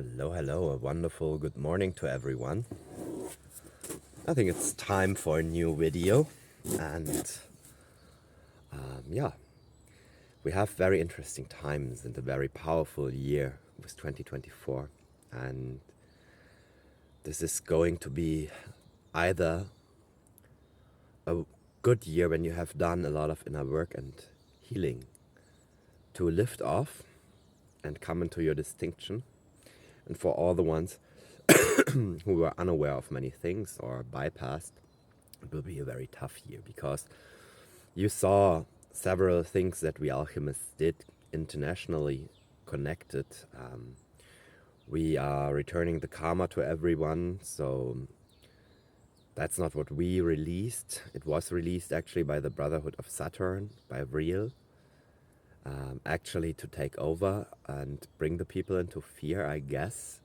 Hello, a wonderful good morning to everyone. I think it's time for a new video, and yeah, we have very interesting times and a very powerful year with 2024, and this is going to be either a good year when you have done a lot of inner work and healing to lift off and come into your distinction, and for all the ones who were unaware of many things or bypassed, it will be a very tough year because you saw several things that we alchemists did internationally connected. We are returning the karma to everyone, so that's not what we released. It was released actually by the Brotherhood of Saturn, by Real, actually to take over and bring the people into fear, I guess.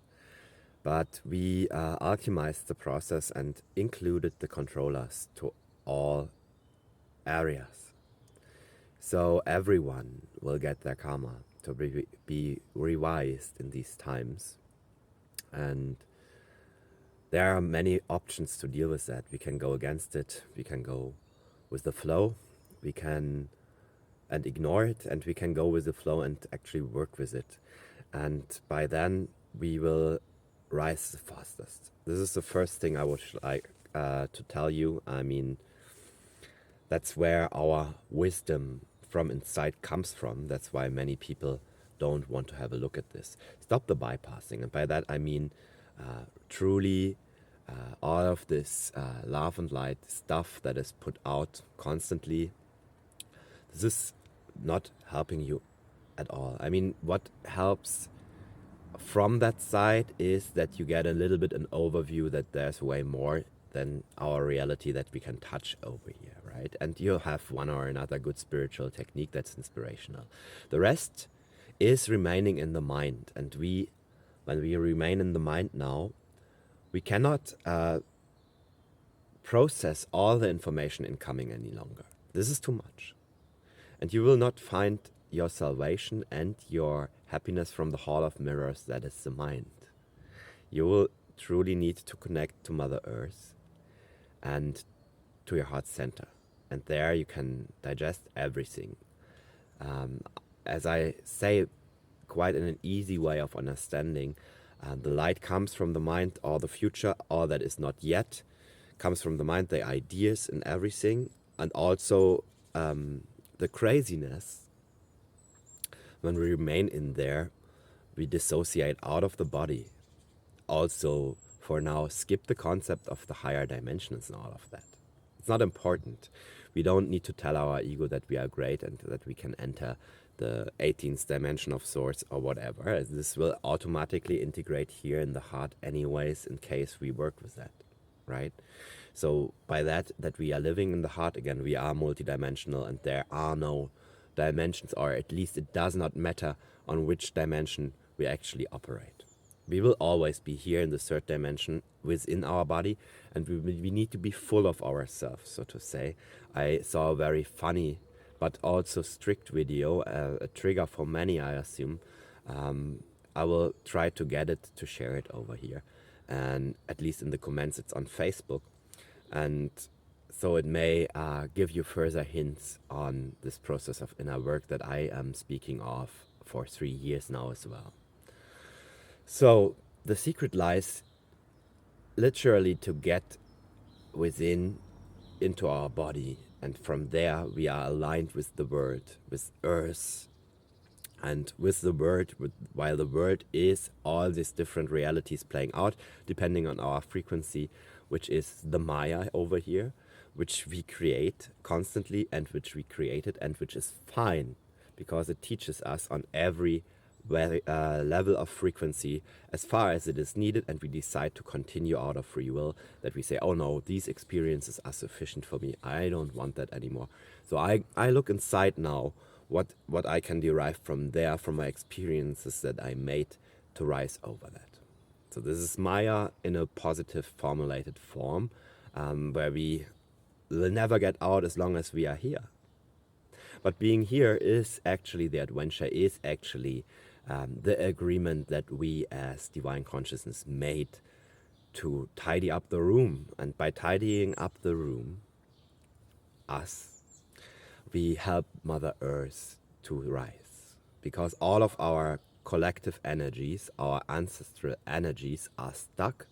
But we alchemized the process and included the controllers to all areas. So everyone will get their karma to be revised in these times. And there are many options to deal with that. We can go against it, we can go with the flow, we can and ignore it, and we can go with the flow and actually work with it. And by then we will rise the fastest. This is the first thing I would like to tell you. I mean, that's where our wisdom from inside comes from. That's why many people don't want to have a look at this. Stop the bypassing. And by that I mean truly all of this love and light stuff that is put out constantly. This is not helping you at all. I mean, what helps from that side is that you get a little bit an overview that there's way more than our reality that we can touch over here, right? And you'll have one or another good spiritual technique that's inspirational. The rest is remaining in the mind, and when we remain in the mind now, we cannot process all the information incoming any longer. This is too much. And you will not find your salvation and your happiness from the Hall of Mirrors, that is the mind. You will truly need to connect to Mother Earth and to your heart center. And there you can digest everything. As I say, quite in an easy way of understanding, the light comes from the mind, or the future, all that is not yet, comes from the mind, the ideas and everything, and also the craziness. When we remain in there, we dissociate out of the body. Also, for now, skip the concept of the higher dimensions and all of that. It's not important. We don't need to tell our ego that we are great and that we can enter the 18th dimension of source or whatever. This will automatically integrate here in the heart anyways, in case we work with that, right? So by that we are living in the heart, again, we are multidimensional, and there are no dimensions, or at least it does not matter on which dimension we actually operate. We will always be here in the third dimension within our body, and we need to be full of ourselves, so to say. I saw a very funny but also strict video, a trigger for many, I assume. I will try to get it to share it over here, and at least in the comments it's on Facebook, and so it may give you further hints on this process of inner work that I am speaking of for 3 years now as well. So the secret lies literally to get within into our body, and from there we are aligned with the world, with Earth, and with the world, while the world is all these different realities playing out depending on our frequency, which is the Maya over here, which we create constantly and which we created, and which is fine because it teaches us on every level of frequency as far as it is needed, and we decide to continue out of free will, that we say, oh no, these experiences are sufficient for me, I don't want that anymore. So I look inside now what I can derive from there, from my experiences that I made, to rise over that. So this is Maya in a positive formulated form, where we will never get out as long as we are here. But being here is actually the adventure, is actually the agreement that we as divine consciousness made to tidy up the room. And by tidying up the room, us, we help Mother Earth to rise. Because all of our collective energies, our ancestral energies, are stuck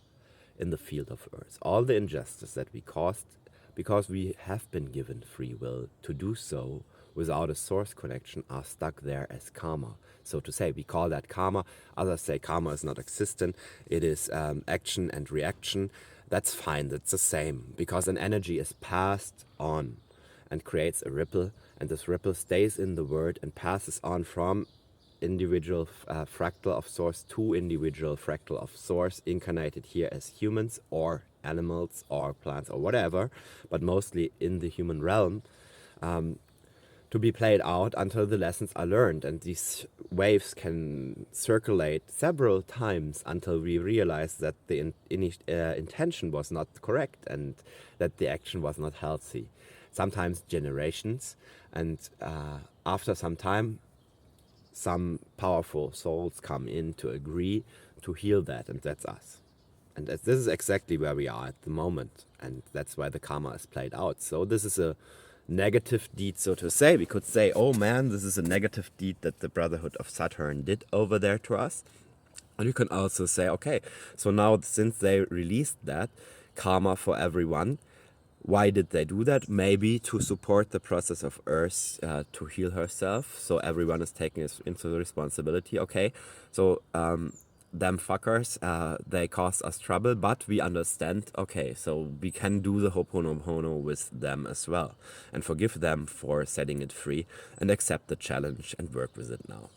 in the field of Earth. All the injustice that we caused, because we have been given free will to do so without a source connection, are stuck there as karma. So to say, we call that karma. Others say karma is not existent. It is action and reaction. That's fine. That's the same. Because an energy is passed on and creates a ripple. And this ripple stays in the world and passes on from individual fractal of source to individual fractal of source, incarnated here as humans or animals or plants or whatever, but mostly in the human realm, to be played out until the lessons are learned. And these waves can circulate several times until we realize that the intention was not correct and that the action was not healthy. Sometimes generations, and after some time, some powerful souls come in to agree to heal that, and that's us. And this is exactly where we are at the moment, and that's why the karma is played out. So this is a negative deed, so to say. We could say, oh man, this is a negative deed that the Brotherhood of Saturn did over there to us. And you can also say, okay, so now since they released that karma for everyone, why did they do that? Maybe to support the process of Earth to heal herself. So everyone is taking into the responsibility. Okay, so them fuckers, they caused us trouble, but we understand, okay, so we can do the Ho'oponopono with them as well. And forgive them for setting it free and accept the challenge and work with it now.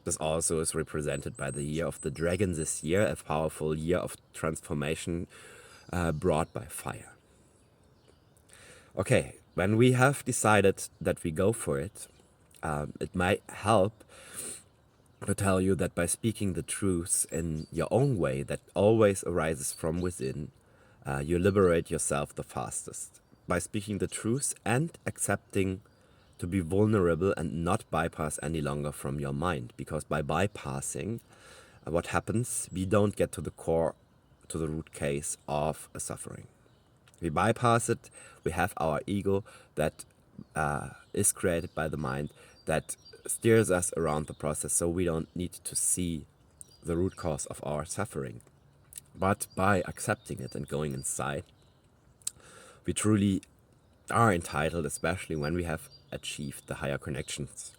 This also is represented by the Year of the Dragon this year, a powerful year of transformation brought by fire. Okay, when we have decided that we go for it, it might help to tell you that by speaking the truth in your own way that always arises from within, you liberate yourself the fastest. By speaking the truth and accepting to be vulnerable and not bypass any longer from your mind. Because by bypassing, what happens, we don't get to the core, to the root case of a suffering. We bypass it, we have our ego that is created by the mind that steers us around the process, so we don't need to see the root cause of our suffering. But by accepting it and going inside, we truly are entitled, especially when we have achieved the higher connections,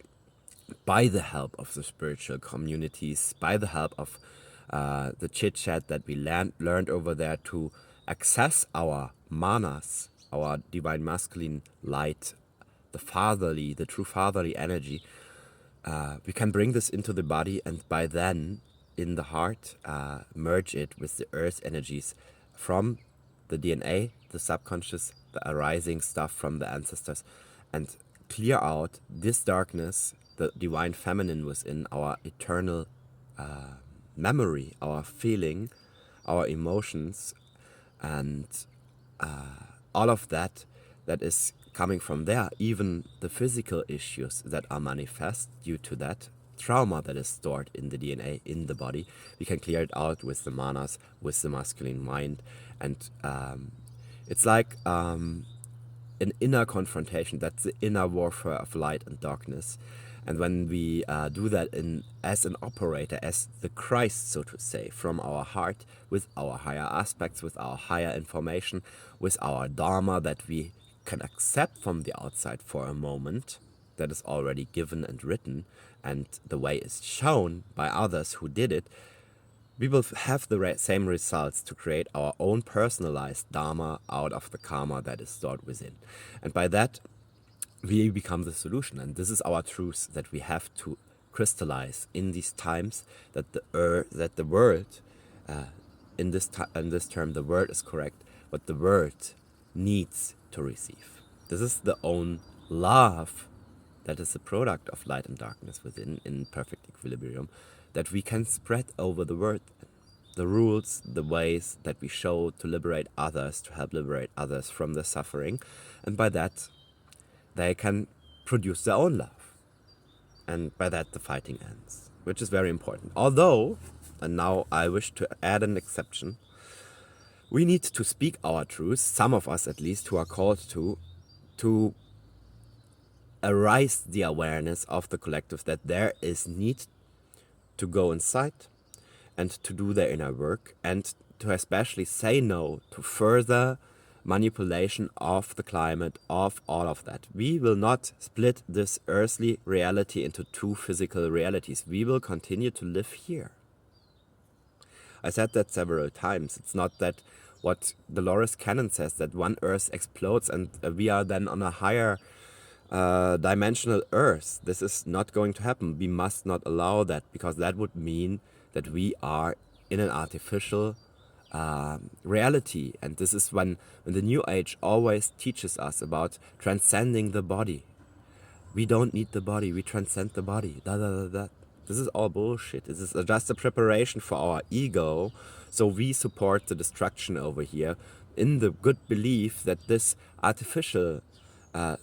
by the help of the spiritual communities, by the help of the chit-chat that we learned over there, to access our manas, our divine masculine light, the true fatherly energy. We can bring this into the body, and by then, in the heart, merge it with the earth energies from the DNA, the subconscious, the arising stuff from the ancestors, and clear out this darkness, the divine feminine within our eternal memory, our feeling, our emotions, and all of that is coming from there. Even the physical issues that are manifest due to that trauma that is stored in the DNA, in the body, we can clear it out with the manas, with the masculine mind. And it's like an inner confrontation. That's the inner warfare of light and darkness. And when we do that as an operator, as the Christ, so to say, from our heart, with our higher aspects, with our higher information, with our Dharma that we can accept from the outside for a moment, that is already given and written, and the way is shown by others who did it, we will have the same results to create our own personalized Dharma out of the karma that is stored within. And by that, we become the solution. And this is our truth that we have to crystallize in these times, that the world, in this term, the word is correct, but the world needs to receive. This is the own love that is the product of light and darkness within, in perfect equilibrium, that we can spread over the world. The rules, the ways that we show to liberate others, to help liberate others from the suffering, and by that they can produce their own love. And by that the fighting ends. which is very important. Although, and now I wish to add an exception, we need to speak our truth, some of us at least, who are called to arise the awareness of the collective that there is need to go inside and to do their inner work, and to especially say no to further manipulation of the climate, of all of that. We will not split this earthly reality into two physical realities. We will continue to live here. I said that several times. It's not that what Dolores Cannon says, that one earth explodes and we are then on a higher dimensional earth. This is not going to happen. We must not allow that, because that would mean that we are in an artificial reality. And this is when the New Age always teaches us about transcending the body. We don't need the body, we transcend the body. This is all bullshit. This is just a preparation for our ego, so we support the destruction over here in the good belief that this artificial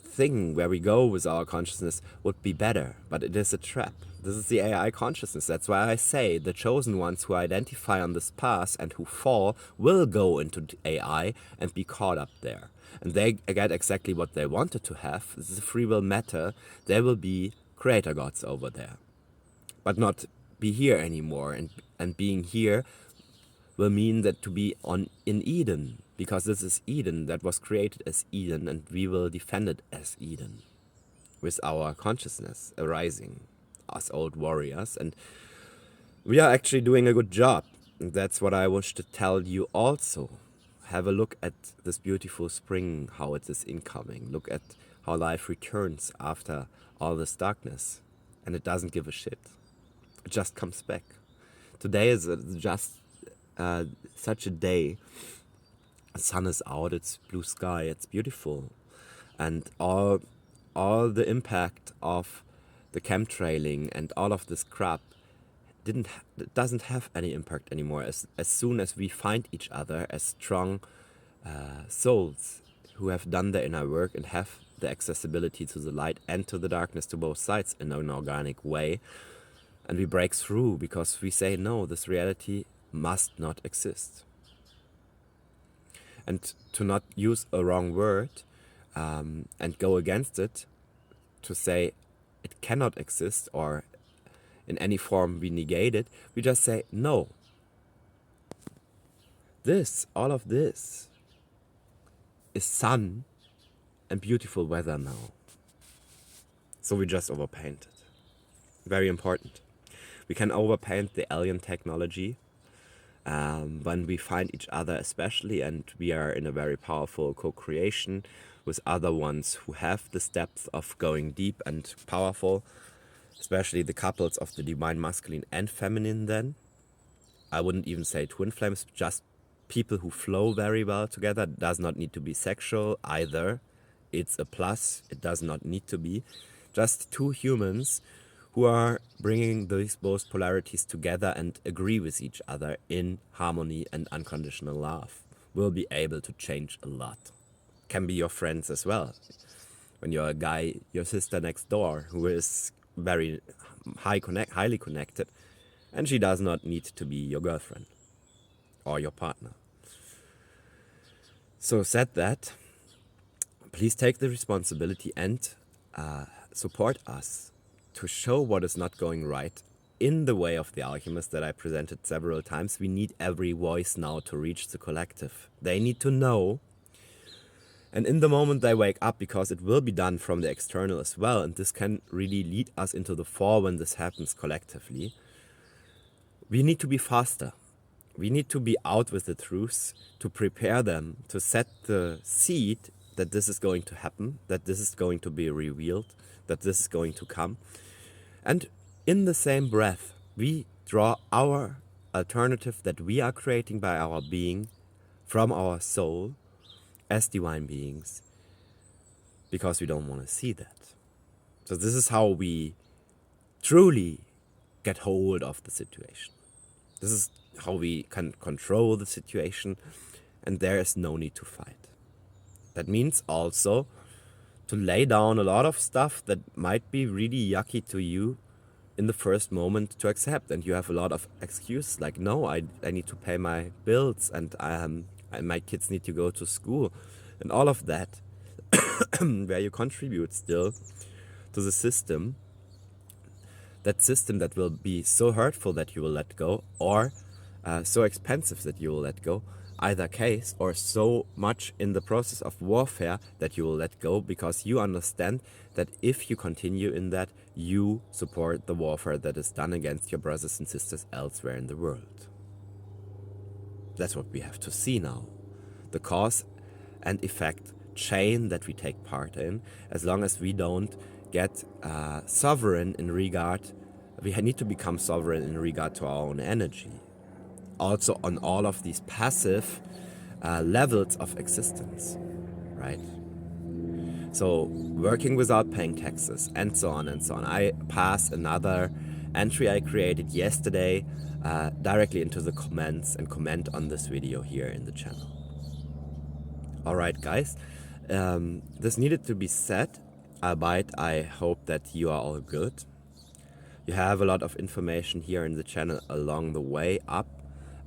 thing where we go with our consciousness would be better, but it is a trap. This is the AI consciousness. That's why I say the chosen ones who identify on this path and who fall will go into AI and be caught up there. And they get exactly what they wanted to have. This is a free will matter. There will be creator gods over there, but not be here anymore. And being here will mean that to be in Eden, because this is Eden that was created as Eden, and we will defend it as Eden with our consciousness arising, us old warriors. And we are actually doing a good job. And that's what I wish to tell you also. Have a look at this beautiful spring, how it is incoming. Look at how life returns after all this darkness. And it doesn't give a shit. It just comes back. Today is just such a day. The sun is out, it's blue sky, it's beautiful. And all the impact of the chemtrailing and all of this crap doesn't have any impact anymore. As soon as we find each other as strong souls who have done their inner work and have the accessibility to the light and to the darkness, to both sides, in an organic way, and we break through because we say, no, this reality must not exist. And to not use a wrong word and go against it, to say it cannot exist or in any form we negate it, we just say no. All of this is sun and beautiful weather now. So we just overpaint it. Very important. We can overpaint the alien technology when we find each other especially, and we are in a very powerful co-creation with other ones who have this depth of going deep and powerful, especially the couples of the divine masculine and feminine then. I wouldn't even say twin flames, just people who flow very well together. It does not need to be sexual either. It's a plus. It does not need to be. Just two humans who are bringing these both polarities together and agree with each other in harmony and unconditional love will be able to change a lot. Can be your friends as well. When you're a guy, your sister next door who is very highly connected, and she does not need to be your girlfriend or your partner. So said that, please take the responsibility and support us to show what is not going right in the way of the alchemist that I presented several times. We need every voice now to reach the collective. They need to know, and in the moment they wake up, because it will be done from the external as well, and this can really lead us into the fall when this happens collectively. We need to be faster. We need to be out with the truths, to prepare them, to set the seed that this is going to happen, that this is going to be revealed, that this is going to come. And in the same breath, we draw our alternative that we are creating by our being from our soul as divine beings, because we don't want to see that. So this is how we truly get hold of the situation. This is how we can control the situation, and there is no need to fight. That means also to lay down a lot of stuff that might be really yucky to you, in the first moment to accept, and you have a lot of excuses like, no, I need to pay my bills, and my kids need to go to school, and all of that, where you contribute still to the system, that system that will be so hurtful that you will let go, or so expensive that you will let go, either case, or so much in the process of warfare that you will let go, because you understand that if you continue in that, you support the warfare that is done against your brothers and sisters elsewhere in the world. That's what we have to see now. The cause and effect chain that we take part in, as long as we don't get sovereign in regard, we need to become sovereign in regard to our own energy. Also on all of these passive levels of existence, right? So working without paying taxes, and so on and so on. I passed another entry I created yesterday directly into the comments, and comment on this video here in the channel. Alright guys, this needed to be said, albeit I hope that you are all good. You have a lot of information here in the channel along the way up,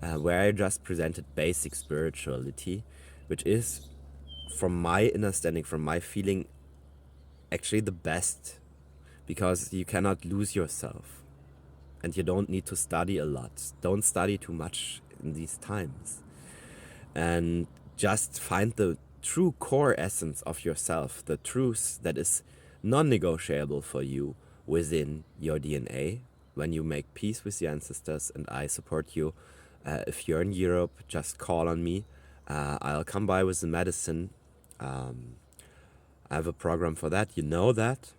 where I just presented basic spirituality, which is, from my understanding, from my feeling, actually the best, because you cannot lose yourself, and you don't need to study a lot. Don't study too much in these times, and just find the true core essence of yourself, the truth that is non-negotiable for you within your DNA. When you make peace with your ancestors, and I support you. If you're in Europe, just call on me. I'll come by with the medicine. I have a program for that, you know that.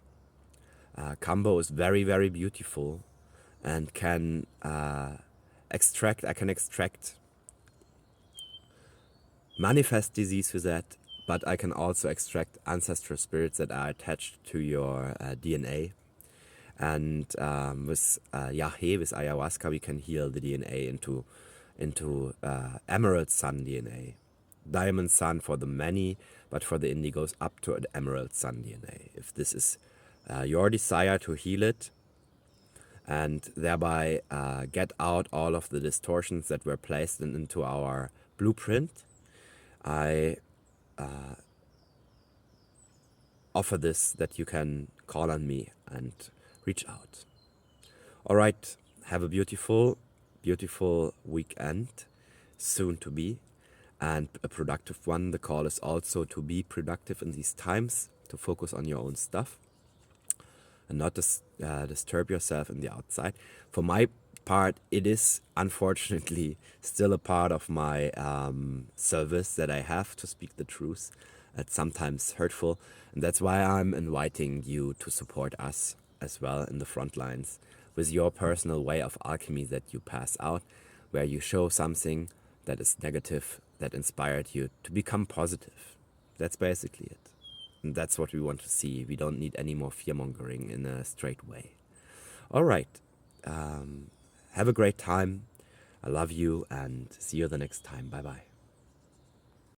Kambo is very, very beautiful, and can extract, manifest disease with that, but I can also extract ancestral spirits that are attached to your DNA. And with Yahe, with ayahuasca, we can heal the DNA into emerald sun DNA. Diamond sun for the many, but for the indigos up to an emerald sun DNA. If this is your desire to heal it, and thereby get out all of the distortions that were placed into our blueprint, I offer this, that you can call on me and reach out. Alright, have a beautiful, beautiful weekend, soon to be, and a productive one. The call is also to be productive in these times, to focus on your own stuff, and not disturb yourself in the outside. For my part, it is unfortunately still a part of my service that I have to speak the truth. It's sometimes hurtful, and that's why I'm inviting you to support us as well in the front lines with your personal way of alchemy that you pass out, where you show something that is negative that inspired you to become positive. That's basically it. And that's what we want to see. We don't need any more fear-mongering in a straight way. All right. Have a great time. I love you, and see you the next time. Bye-bye.